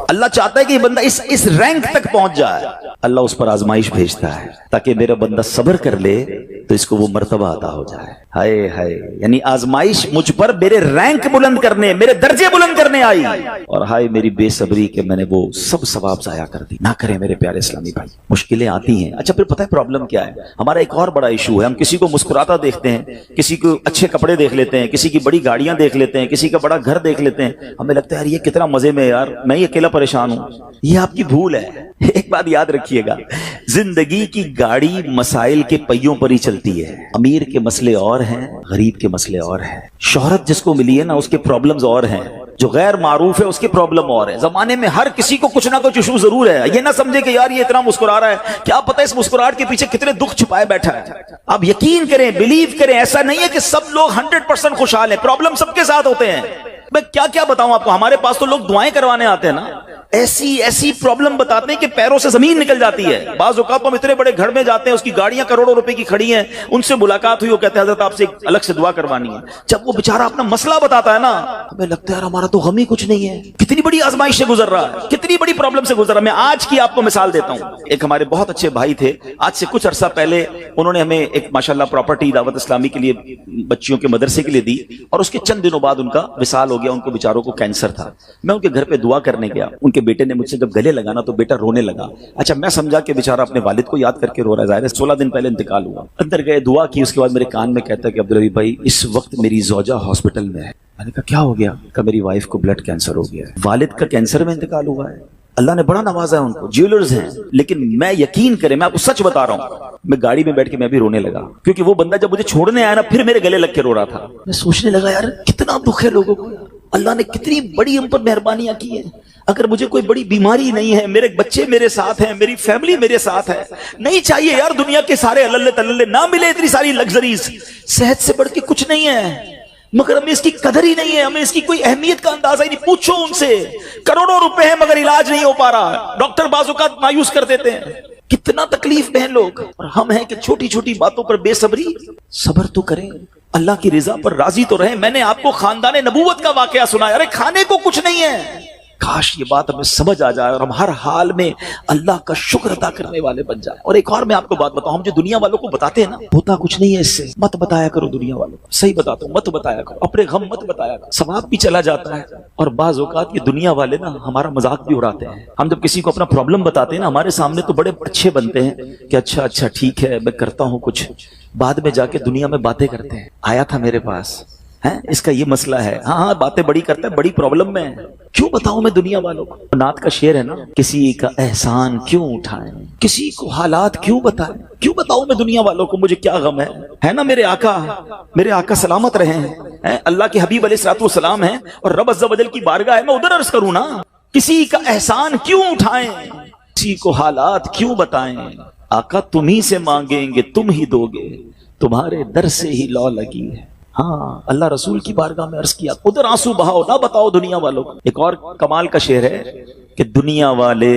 اللہ چاہتا ہے کہ یہ بندہ اس رینک تک پہنچ جائے، اللہ اس پر آزمائش بھیجتا ہے تاکہ میرا بندہ صبر کر لے تو اس کو وہ مرتبہ عطا ہو جائے۔ ہائے ہائے، یعنی آزمائش مجھ پر میرے رینک بلند کرنے، میرے درجے بلند کرنے آئی، اور ہائے میری بے صبری کہ میں نے وہ سب ثواب ضائع کر دی۔ نہ کریں میرے پیارے اسلامی بھائی، مشکلیں آتی ہیں۔ اچھا پھر پتہ ہے پرابلم کیا ہے؟ ہمارا ایک اور بڑا ایشو ہے، ہم کسی کو مسکراتا دیکھتے ہیں، کسی کو اچھے کپڑے دیکھ لیتے ہیں، کسی کی بڑی گاڑیاں دیکھ لیتے ہیں، کسی کا بڑا گھر دیکھ لیتے ہیں، ہمیں لگتا ہے یار یہ کتنا مزے میں ہے یار، میں ہی اکیلا پریشان ہوں۔ یہ آپ کی بھول ہے۔ ایک بات یاد رکھیے گا، زندگی کی گاڑی مسائل کے پہیوں پر ہی چلتی ہے۔ امیر کے مسئلے اور ہیں، غریب کے مسئلے اور ہیں۔ شہرت جس کو ملی ہے نا اس کے پرابلمز اور ہیں، جو غیر معروف ہے اس کے پرابلم اور ہے۔ زمانے میں ہر کسی کو کچھ نہ کچھ ایشو ضرور ہے۔ یہ نہ سمجھے کہ یار یہ اتنا مسکرا رہا ہے، کیا پتہ اس مسکراہٹ کے پیچھے کتنے دکھ چھپائے بیٹھا ہے۔ آپ یقین کریں، بلیو کریں، ایسا نہیں ہے کہ سب لوگ 100% خوشحال ہیں، پرابلم سب کے ساتھ ہوتے ہیں۔ میں کیا کیا بتاؤں آپ کو، ہمارے پاس تو لوگ دعائیں کروانے آتے ہیں نا، ایسی پرابلم بتاتے ہیں کہ پیروں سے زمین نکل جاتی ہے۔ بعض اوقات ہم اتنے بڑے گھر میں جاتے ہیں، اس کی گاڑیاں کروڑوں روپے کی کھڑی ہیں، ان سے ملاقات ہوئی، وہ کہتے ہیں حضرت آپ سے ایک الگ سے دعا کروانی ہے۔ جب وہ بیچارہ اپنا مسئلہ بتاتا ہے نا، ہمیں لگتا ہے یار ہمارا تو غم ہی کچھ نہیں ہے، کتنی بڑی آزمائش سے گزر رہا ہے، کتنی بڑی پرابلم سے گزر رہا ہے۔ میں آج کی آپ کو مثال دیتا ہوں۔ ایک ہمارے بہت اچھے بھائی تھے، آج سے کچھ عرصہ پہلے انہوں نے ہمیں ایک ماشاءاللہ پراپرٹی دعوت اسلامی کے لیے بچیوں کے مدرسے کے لیے دی، اور اس کے چند دنوں بعد ان کا وصال ہو گیا۔ ان کو بیچاروں کو کینسر تھا۔ میں ان کے گھر پہ دعا کرنے گیا، ان کے بیٹے نے مجھ سے جب گلے لگا نا تو بیٹا رونے لگا۔ اچھا میں سمجھا کہ بیچارہ اپنے والد کو یاد کر کے رو رہا ہے، ظاہر ہے 16 دن پہلے انتقال ہوا۔ اندر گئے، دعا کی، اس کے بعد میرے کان میں کہتا ہے کہ عبدالعلی بھائی اس وقت میری زوجہ ہاسپٹل میں ہے۔ میں نے کہا کیا ہو گیا؟ کہ میری وائف کو بلڈ کینسر ہو گیا ہے۔ والد کا کینسر میں انتقال ہوا ہے، اللہ نے بڑا نوازا ہے ان کو، جیولرز ہیں، لیکن میں یقین کریں میں آپ کو سچ بتا رہا ہوں، میں گاڑی میں بیٹھ کے میں بھی رونے لگا، کیونکہ وہ بندہ جب مجھے چھوڑنے آیا نا پھر میرے گلے لگ کے رو رہا تھا۔ میں سوچنے لگا یار کتنا دکھ ہے لوگوں کو، اللہ نے کتنی بڑی ہم پر مہربانیاں کی ہیں۔ اگر مجھے کوئی بڑی بیماری نہیں ہے، میرے بچے میرے ساتھ ہیں، میری فیملی میرے ساتھ ہے، نہیں چاہیے یار دنیا کے سارے اللہ تللے، نہ ملے اتنی ساری لگژریز، صحت سے بڑھ کے کچھ نہیں ہے، مگر ہمیں اس کی قدر ہی نہیں ہے، ہمیں اس کی کوئی اہمیت کا اندازہ ہی نہیں۔ پوچھو ان سے، کروڑوں روپے ہیں مگر علاج نہیں ہو پا رہا، ڈاکٹر بعض اوقات مایوس کر دیتے ہیں، کتنا تکلیف میں ہیں لوگ، اور ہم ہیں کہ چھوٹی چھوٹی باتوں پر بے صبری۔ صبر تو کریں، اللہ کی رضا پر راضی تو رہیں۔ میں نے آپ کو خاندان نبوت کا واقعہ سنایا، ارے کھانے کو کچھ نہیں ہے، کاش یہ بات ہمیں سمجھ آ جائے اور ہم ہر حال میں اللہ کا شکر ادا کرنے والے بن جائیں۔ اور ایک اور میں آپ کو بات بتاؤں، ہم جو دنیا والوں کو بتاتے ہیں نا ہوتا کچھ نہیں ہے اس سے، مت بتایا کرو دنیا والوں کو، صحیح بتاتا ہوں، مت بتایا کرو، اپنے غم مت بتایا کرو، ثواب بھی چلا جاتا ہے۔ اور بعض اوقات یہ دنیا والے نا ہمارا مذاق بھی اڑاتے ہیں۔ ہم جب کسی کو اپنا پرابلم بتاتے ہیں نا ہمارے سامنے تو بڑے اچھے بنتے ہیں کہ اچھا ٹھیک ہے میں کرتا ہوں کچھ، بعد میں جا کے دنیا میں باتیں کرتے ہیں، آیا تھا میرے پاس ہے اس کا یہ مسئلہ ہے، ہاں باتیں بڑی کرتا ہے، بڑی پرابلم میں ہے، کیوں بتاؤں میں دنیا والوں کو؟ نعت کا شعر ہے نا، کسی کا احسان کیوں اٹھائیں، کسی کو حالات کیوں بتائیں، کیوں بتاؤں میں دنیا والوں کو مجھے کیا غم ہے نا میرے آقا سلامت رہے ہیں، اللہ کے حبیب علیہ الصلوۃ والسلام ہیں، اور رب عز و جل کی بارگاہ ہے، میں ادھر عرض کروں نا، کسی کا احسان کیوں اٹھائیں، کسی کو حالات کیوں بتائیں، آقا تم ہی سے مانگیں گے تم ہی دو گے، تمہارے در سے ہی لو لگی ہے۔ ہاں اللہ رسول کی بارگاہ میں عرض کیا، ادھر آنسو بہاؤ، نہ بتاؤ دنیا والوں کو۔ ایک اور کمال کا شعر ہے کہ دنیا والے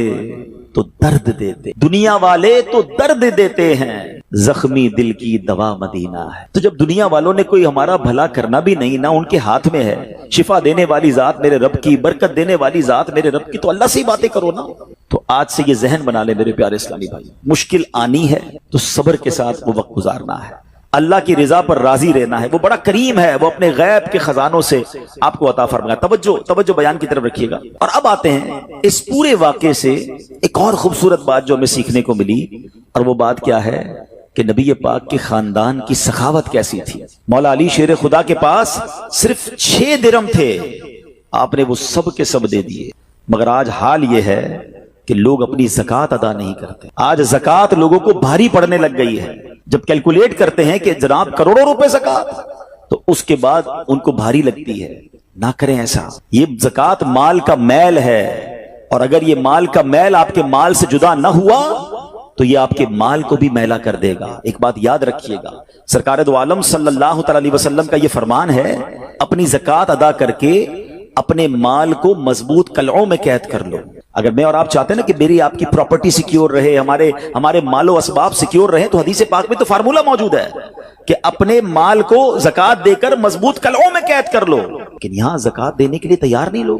تو درد دیتے، دنیا والے تو درد دیتے ہیں، زخمی دل کی دوا مدینہ ہے۔ تو جب دنیا والوں نے کوئی ہمارا بھلا کرنا بھی نہیں، نہ ان کے ہاتھ میں ہے، شفا دینے والی ذات میرے رب کی، برکت دینے والی ذات میرے رب کی، تو اللہ سے ہی باتیں کرو نا۔ تو آج سے یہ ذہن بنا لے میرے پیارے اسلامی بھائی، مشکل آنی ہے تو صبر کے ساتھ وہ وقت گزارنا ہے، اللہ کی رضا پر راضی رہنا ہے، وہ بڑا کریم ہے، وہ اپنے غیب کے خزانوں سے آپ کو عطا فرمائے۔ توجہ بیان کی طرف رکھیے گا۔ اور اب آتے ہیں اس پورے واقعے سے ایک اور خوبصورت بات جو ہمیں سیکھنے کو ملی، اور وہ بات کیا ہے کہ نبی پاک کے خاندان کی سخاوت کیسی تھی۔ مولا علی شیر خدا کے پاس صرف 6 درہم تھے، آپ نے وہ سب کے سب دے دیے، مگر آج حال یہ ہے کہ لوگ اپنی زکوٰۃ ادا نہیں کرتے۔ آج زکوٰۃ لوگوں کو بھاری پڑنے لگ گئی ہے، جب کیلکولیٹ کرتے ہیں کہ جناب کروڑوں روپے زکوٰۃ، تو اس کے بعد ان کو بھاری لگتی ہے۔ نہ کریں ایسا، یہ زکوٰۃ مال کا میل ہے، اور اگر یہ مال کا میل آپ کے مال سے جدا نہ ہوا تو یہ آپ کے مال کو بھی میلا کر دے گا۔ ایک بات یاد رکھیے گا، سرکار دو عالم صلی اللہ تعالی علیہ وسلم کا یہ فرمان ہے، اپنی زکوٰۃ ادا کر کے اپنے مال کو مضبوط قلعوں میں قید کر لو۔ اگر میں اور آپ چاہتے ہیں نا کہ میری آپ کی پراپرٹی سیکیور رہے، ہمارے مال و اسباب سیکیور رہے، تو حدیث پاک میں تو فارمولہ موجود ہے کہ اپنے مال کو زکوٰۃ دے کر مضبوط قلعوں میں قید کر لو۔ لیکن یہاں زکوٰۃ دینے کے لیے تیار نہیں لوگ،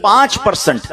5%।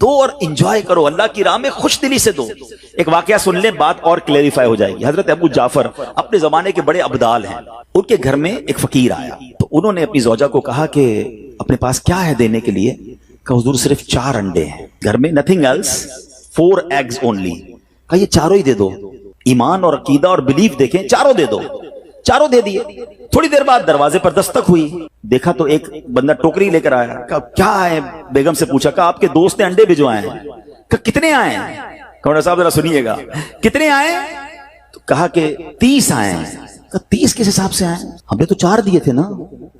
دو اور انجوائے کرو، اللہ کی راہ میں خوش دلی سے دو۔ ایک واقعہ سن لیں، بات اور کلیریفائی ہو جائے گی۔ حضرت ابو جعفر اپنے زمانے کے بڑے ابدال ہیں، ان کے گھر میں ایک فقیر آیا تو انہوں نے اپنی زوجہ کو کہا کہ اپنے پاس کیا ہے دینے کے لیے؟ کہ حضور صرف 4 انڈے ہیں گھر میں، nothing else, 4 eggs only۔ کہا یہ چاروں ہی دے دو، ایمان اور عقیدہ اور بلیف دیکھیں، چاروں دے دو۔ چاروں دے دیے۔ تھوڑی دیر بعد دروازے پر دستک ہوئی، دیکھا تو ایک بندہ ٹوکری لے کر آیا۔ کہا کیا ہے؟ بیگم سے پوچھا، کہا آپ کے دوست نے انڈے بھجوائے ہیں۔ کہا کتنے آئے ہیں؟ کہا صاحب ذرا سنیے گا، کتنے آئے؟ تو کہا کہ 30 آئے ہیں۔ کہا 30 کس حساب سے آئے؟ ہم نے تو 4 دیے تھے نا۔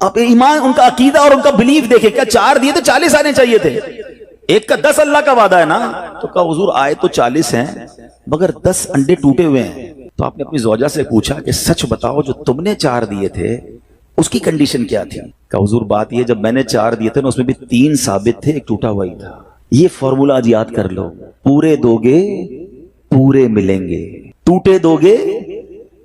اب ایمان، ان کا عقیدہ اور ان کا بلیف دیکھے، کیا 4 دیے تو 40 آنے چاہیے تھے؟ ایک کا 10 اللہ کا وعدہ ہے نا۔ تو کہا حضور آئے تو 40 ہیں مگر 10 انڈے ٹوٹے ہوئے ہیں۔ تو آپ نے اپنی زوجہ سے پوچھا کہ سچ بتاؤ، جو تم نے 4 دیے تھے اس کی کنڈیشن کیا تھی؟ کہ حضور بات یہ، جب میں نے 4 دیے تھے نا اس میں بھی 3 ثابت تھے، ایک ٹوٹا ہوا ہی تھا۔ یہ فارمولا آج یاد کر لو، پورے دو گے پورے ملیں گے، ٹوٹے دو گے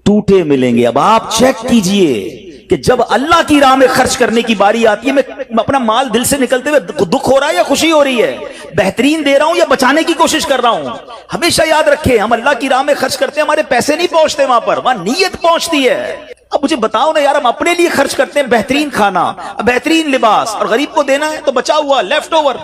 ٹوٹے ملیں گے۔ اب آپ چیک کیجئے کہ جب اللہ کی راہ میں خرچ کرنے کی باری آتی ہے، میں اپنا مال دل سے نکلتے ہوئے دکھ ہو رہا ہے یا خوشی ہو رہی ہے؟ بہترین دے رہا ہوں یا بچانے کی کوشش کر رہا ہوں؟ ہمیشہ یاد رکھیں، ہم اللہ کی راہ میں خرچ کرتے ہیں، ہمارے پیسے نہیں پہنچتے وہاں پر، وہاں نیت پہنچتی ہے۔ اب مجھے بتاؤ نا یار، ہم اپنے لیے خرچ کرتے ہیں بہترین کھانا، بہترین لباس، اور غریب کو دینا ہے تو بچا ہوا لیفٹ اوور۔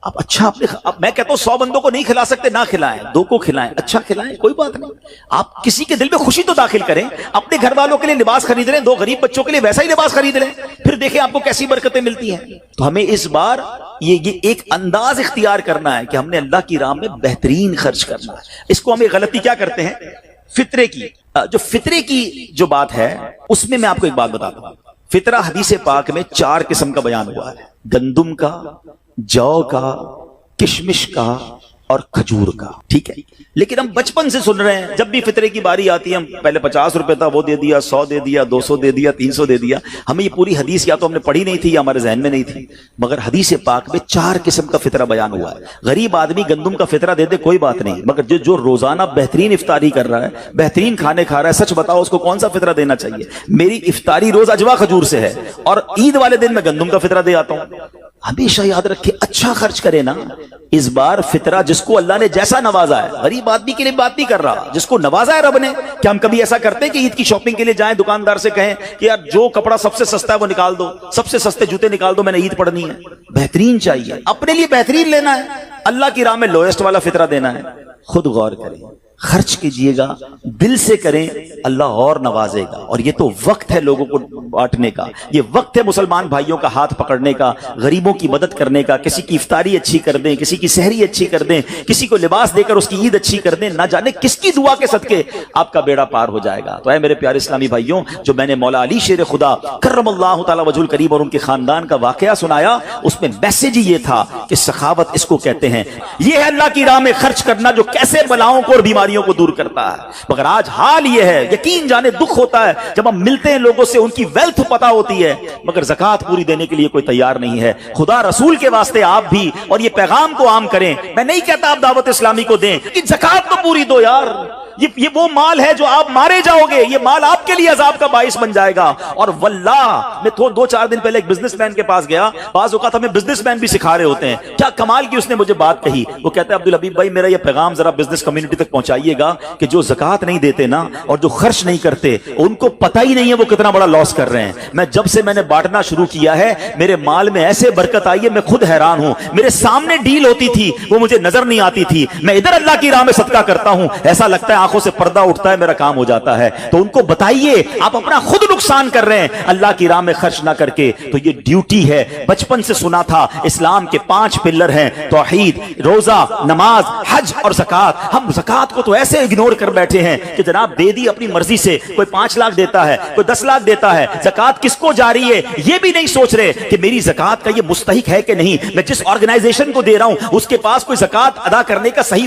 اب اچھا اب میں کہتا ہوں 100 بندوں کو نہیں کھلا سکتے، نہ کھلائیں، 2 کو کھلائیں، اچھا کھلائیں، کوئی بات نہیں۔ آپ کسی کے دل میں خوشی تو داخل کریں، اپنے گھر والوں کے لیے لباس خرید لیں، 2 غریب بچوں کے لیے ویسا ہی لباس خرید لیں، پھر دیکھیں آپ کو کیسی برکتیں ملتی ہیں۔ تو ہمیں اس بار یہ ایک انداز اختیار کرنا ہے کہ ہم نے اللہ کی راہ میں بہترین خرچ کرنا ہے۔ اس کو ہمیں غلطی کیا کرتے ہیں؟ فطرے کی، جو فطرے کی جو بات ہے اس میں آپ کو ایک بات بتاتا ہوں۔ فطرہ حدیث پاک میں 4 قسم کا بیان ہوا ہے، گندم کا، جو کا، کشمش کا اور کھجور کا، ٹھیک ہے؟ لیکن ہم بچپن سے سن رہے ہیں، جب بھی فطرے کی باری آتی ہے، ہم پہلے 50 روپے تھا وہ دے دیا، 100 دے دیا، 200 دے دیا، 300 دے دیا۔ ہمیں یہ پوری حدیث یا تو ہم نے پڑھی نہیں تھی یا ہمارے ذہن میں نہیں تھی، مگر حدیث پاک میں 4 قسم کا فطرہ بیان ہوا ہے۔ غریب آدمی گندم کا فطرہ دے دے کوئی بات نہیں، مگر جو روزانہ بہترین افطاری کر رہا ہے، بہترین کھانے کھا رہا ہے، سچ بتاؤ اس کو کون سا فطرہ دینا چاہیے؟ میری افطاری روز اجوا کھجور سے ہے اور عید والے دن میں گندم کا فطرہ دے آتا ہوں۔ ہمیشہ یاد رکھے، اچھا خرچ کرے نا۔ اس بار فطرہ جس کو اللہ نے جیسا نوازا ہے، غریب آدمی کے لیے بات نہیں کر رہا، جس کو نوازا ہے رب نے۔ کیا ہم کبھی ایسا کرتے ہیں کہ عید کی شاپنگ کے لیے جائیں، دکاندار سے کہیں کہ یار جو کپڑا سب سے سستا ہے وہ نکال دو، سب سے سستے جوتے نکال دو، میں نے عید پڑھنی ہے؟ بہترین چاہیے، اپنے لیے بہترین لینا ہے، اللہ کی راہ میں لوئسٹ والا فطرہ دینا ہے۔ خود غور کریں، خرچ کیجئے گا، دل سے کریں، اللہ اور نوازے گا۔ اور یہ تو وقت ہے لوگوں کو بانٹنے کا، یہ وقت ہے مسلمان بھائیوں کا ہاتھ پکڑنے کا، غریبوں کی مدد کرنے کا، کسی کی افطاری اچھی کر دیں، کسی کی سحری اچھی کر دیں، کسی کو لباس دے کر اس کی عید اچھی کر دیں، نہ جانے کس کی دعا کے صدقے آپ کا بیڑا پار ہو جائے گا۔ تو اے میرے پیارے اسلامی بھائیوں، جو میں نے مولا علی شیر خدا کرم اللہ تعالی وجہ الکریم اور ان کے خاندان کا واقعہ سنایا، اس میں میسج یہ تھا کہ سخاوت اس کو کہتے ہیں، یہ ہے اللہ کی راہ میں خرچ کرنا جو کیسے بلاؤں کو اور بیماریوں کو دور کرتا ہے۔ مگر آج حال یہ ہے، یقین جانے دکھ ہوتا ہے جب ہم ملتے ہیں لوگوں سے، ان کی ویلتھ پتا ہوتی ہے مگر زکوٰۃ پوری دینے کے لیے کوئی تیار نہیں ہے۔ خدا رسول کے واسطے آپ بھی اور یہ پیغام کو عام کریں۔ میں نہیں کہتا آپ دعوت اسلامی کو دیں کہ زکوٰۃ تو پوری دو یار، یہ وہ مال ہے جو آپ مارے جاؤ گے، یہ مال آپ کے لیے عذاب کا باعث بن جائے گا۔ اور واللہ میں 2-4 دن پہلے ایک بزنس مین کے پاس گیا، بعض اوقات ہمیں بزنس مین بھی سکھا رہے ہوتے ہیں، کیا کمال کی اس نے مجھے بات کہی۔ وہ کہتے ہیں عبدالحبیب بھائی میرا یہ پیغام ذرا بزنس کمیونٹی تک پہنچائیے گا کہ جو زکوٰۃ نہیں دیتے نا اور جو خرچ نہیں کرتے، ان کو پتہ ہی نہیں ہے وہ کتنا بڑا لاس کر رہے ہیں۔ جب سے میں نے بانٹنا شروع کیا ہے، میرے مال میں ایسے برکت آئی ہے، میں خود حیران ہوں۔ میرے سامنے ڈیل ہوتی تھی وہ مجھے نظر نہیں آتی تھی، میں ادھر اللہ کی راہ میں صدقہ کرتا ہوں، ایسا لگتا ہے آنکھوں سے پردہ اٹھتا ہے، میرا کام ہو جاتا ہے۔ تو ان کو بتائیے آپ اپنا خود نقصان کر رہے ہیں اللہ کی راہ میں خرچ نہ کر کے۔ تو یہ ڈیوٹی ہے، بچپن سے سنا تھا اسلام کے 5 پلر ہیں، توحید، روزہ، نماز، حج اور زکوٰۃ۔ ہم زکوٰۃ کو تو ایسے اگنور کر بیٹھے ہیں کہ جناب دے دی اپنی مرضی سے، کوئی 5 لاکھ دیتا ہے، کوئی 10 لاکھ دیتا ہے، زکوٰۃ کس کو جا رہی ہے یہ بھی نہیں سوچ رہے کہ میری زکوٰۃ کا یہ مستحق ہے کہ نہیں، میں جس آرگنائزیشن کو دے رہا ہوں اس کے پاس کوئی زکوٰۃ ادا کرنے کا صحیح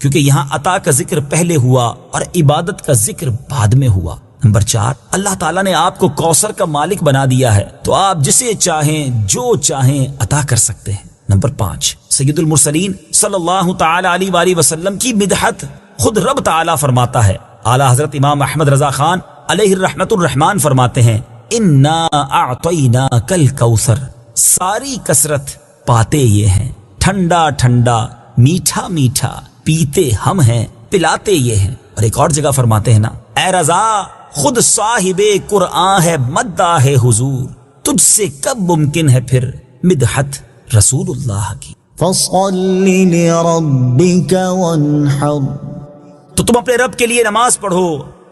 کیونکہ یہاں عطا کا ذکر پہلے ہوا اور عبادت کا ذکر بعد میں ہوا۔ نمبر 4، اللہ تعالیٰ نے آپ کو کوثر کا مالک بنا دیا ہے تو آپ جسے چاہیں جو چاہیں عطا کر سکتے ہیں۔ نمبر 5، سید المرسلین صلی اللہ تعالی علیہ وآلہ وسلم کی مدحت خود رب تعالیٰ فرماتا ہے۔ اعلیٰ حضرت امام احمد رضا خان علیہ الرحمت الرحمان فرماتے ہیں، انا اعطیناک الکوثر، ساری کثرت پاتے یہ ہیں، ٹھنڈا ٹھنڈا میٹھا میٹھا پیتے ہم ہیں، پلاتے یہ ہیں۔ اور ایک اور جگہ فرماتے ہیں نا، اے رضا خود صاحب قرآن ہے مداح حضور، تجھ سے کب ممکن ہے پھر مدحت رسول اللہ کی۔ فصل لربك وانحر، تو تم اپنے رب کے لیے نماز پڑھو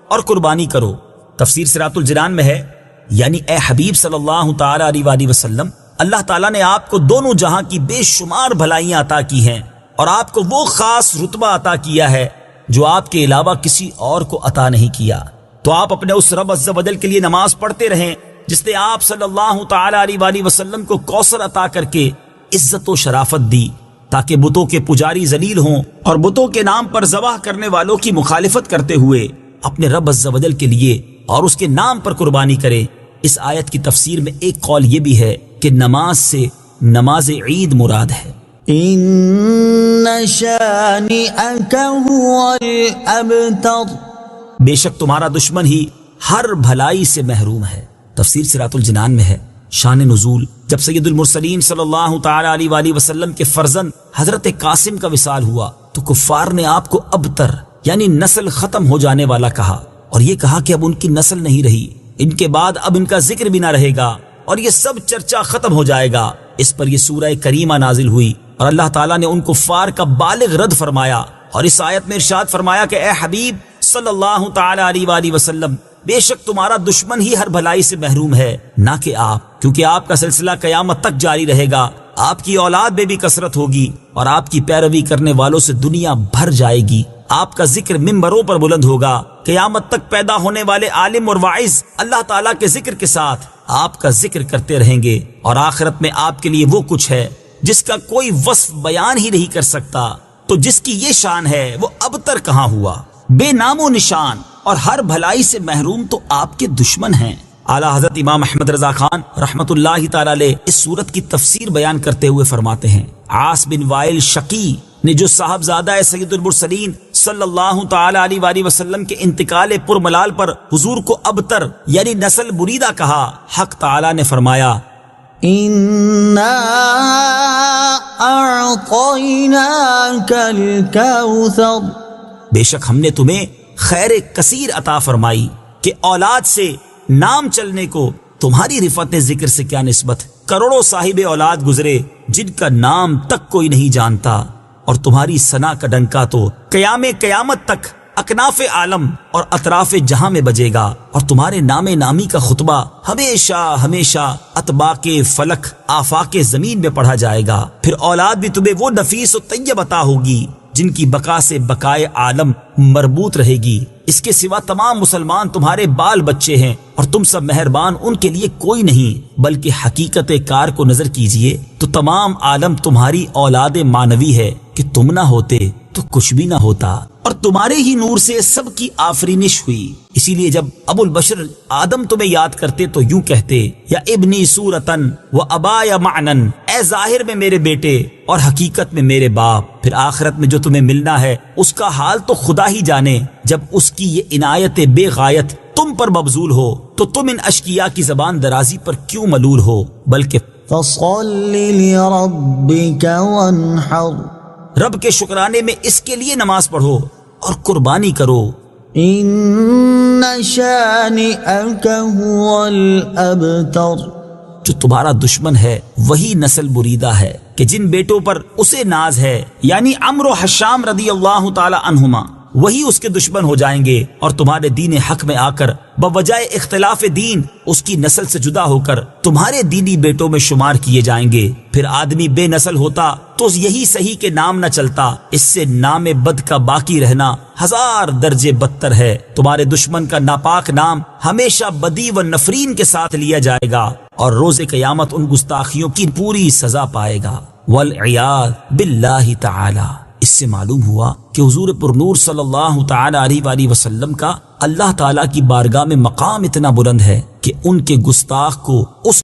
اور قربانی کرو۔ تفسیر صراط الجنان میں ہے، یعنی اے حبیب صلی اللہ تعالی علیہ وآلہ وسلم، اللہ تعالیٰ نے آپ کو دونوں جہاں کی بے شمار بھلائیاں عطا کی ہیں اور آپ کو وہ خاص رتبہ عطا کیا ہے جو آپ کے علاوہ کسی اور کو عطا نہیں کیا۔ تو آپ اپنے اس رب عز و جل کے لیے نماز پڑھتے رہیں جس نے آپ صلی اللہ تعالی علیہ وآلہ وسلم کو کوثر عطا کر کے عزت و شرافت دی، تاکہ بتوں کے پجاری ذلیل ہوں اور بتوں کے نام پر ذبح کرنے والوں کی مخالفت کرتے ہوئے اپنے رب عز و جل کے لیے اور اس کے نام پر قربانی کرے۔ اس آیت کی تفسیر میں ایک قول یہ بھی ہے کہ نماز سے نماز عید مراد ہے۔ ان شانئک هو الابتر، بے شک تمہارا دشمن ہی ہر بھلائی سے محروم ہے۔ تفسیر صراط الجنان میں ہے۔ شان نزول، جب سید المرسلین صلی اللہ تعالی علیہ وآلہ وسلم کے فرزند حضرت قاسم کا وصال ہوا تو کفار نے آپ کو ابتر یعنی نسل ختم ہو جانے والا کہا، اور یہ کہا کہ اب ان کی نسل نہیں رہی، ان کے بعد اب ان کا ذکر بھی نہ رہے گا اور یہ سب چرچا ختم ہو جائے گا۔ اس پر یہ سورہ کریمہ نازل ہوئی اور اللہ تعالیٰ نے ان کفار کا بالغ رد فرمایا، اور اس آیت میں ارشاد فرمایا کہ اے حبیب صلی اللہ تعالی علیہ وآلہ وسلم، بے شک تمہارا دشمن ہی ہر بھلائی سے محروم ہے، نہ کہ آپ، کیونکہ آپ کا سلسلہ قیامت تک جاری رہے گا، آپ کی اولاد میں بھی کثرت ہوگی اور آپ کی پیروی کرنے والوں سے دنیا بھر جائے گی۔ آپ کا ذکر ممبروں پر بلند ہوگا، قیامت تک پیدا ہونے والے عالم اور واعظ اللہ تعالیٰ کے ذکر کے ساتھ آپ کا ذکر کرتے رہیں گے، اور آخرت میں آپ کے لیے وہ کچھ ہے جس کا کوئی وصف بیان ہی نہیں کر سکتا۔ تو جس کی یہ شان ہے وہ ابتر کہاں ہوا، بے نام و نشان اور ہر بھلائی سے محروم تو آپ کے دشمن ہیں۔ اعلیٰ حضرت امام احمد رضا خان رحمت اللہ تعالی علیہ اس صورت کی تفسیر بیان کرتے ہوئے فرماتے ہیں، عاص بن وائل شقی نے جو صاحبزادہ سید المرسلین صلی اللہ تعالی علیہ وآلہ وسلم کے انتقال پرملال پر حضور کو ابتر یعنی نسل بریدہ کہا، حق تعالی نے فرمایا، انا اعطیناک الکوثر، بے شک ہم نے تمہیں خیر کثیر عطا فرمائی کہ اولاد سے نام چلنے کو تمہاری رفعت ذکر سے کیا نسبت۔ کروڑوں صاحب اولاد گزرے جن کا نام تک کوئی نہیں جانتا، اور تمہاری ثنا کا ڈنکا تو قیامت تک اکناف عالم اور اطراف جہاں میں بجے گا، اور تمہارے نام نامی کا خطبہ ہمیشہ ہمیشہ اطباق فلک آفاق زمین میں پڑھا جائے گا۔ پھر اولاد بھی تمہیں وہ نفیس و طیب عطا ہوگی جن کی بقا سے بقائے عالم مربوط رہے گی۔ اس کے سوا تمام مسلمان تمہارے بال بچے ہیں، اور تم سب مہربان ان کے لیے کوئی نہیں، بلکہ حقیقت کار کو نظر کیجئے تو تمام عالم تمہاری اولاد مانوی ہے کہ تم نہ ہوتے تو کچھ بھی نہ ہوتا، اور تمہارے ہی نور سے سب کی آفرینش ہوئی۔ اسی لیے جب ابو البشر آدم تمہیں یاد کرتے تو یوں کہتے، یا ابنی صورتن و ابایا معنن، اے ظاہر میں میرے بیٹے اور حقیقت میں میرے باپ۔ پھر آخرت میں جو تمہیں ملنا ہے اس کا حال تو خدا ہی جانے۔ جب اس کی یہ عنایت بے غایت تم پر مبذول ہو تو تم ان اشقیاء کی زبان درازی پر کیوں ملول ہو، بلکہ فصل لربک وانحر، رب کے شکرانے میں اس کے لیے نماز پڑھو اور قربانی کرو۔ ان شانئک هو الابتر، جو تمہارا دشمن ہے وہی نسل بریدہ ہے کہ جن بیٹوں پر اسے ناز ہے، یعنی عمرو و حشام رضی اللہ تعالی عنہما، وہی اس کے دشمن ہو جائیں گے، اور تمہارے دین حق میں آ کر بوجہ اختلاف دین اس کی نسل سے جدا ہو کر تمہارے دینی بیٹوں میں شمار کیے جائیں گے۔ پھر آدمی بے نسل ہوتا تو یہی صحیح کہ نام نہ چلتا، اس سے نام بد کا باقی رہنا 1000 درجے بدتر ہے۔ تمہارے دشمن کا ناپاک نام ہمیشہ بدی و نفرین کے ساتھ لیا جائے گا، اور روز قیامت ان گستاخیوں کی پوری سزا پائے گا۔ والعیاذ باللہ تعالی۔ اس سے معلوم ہوا کہ حضور پرنور صلی اللہ تعالی علیہ وآلہ وسلم کا اللہ تعالیٰ کی بارگاہ میں مقام اتنا بلند ہے کہ ان کے گستاخ کو اس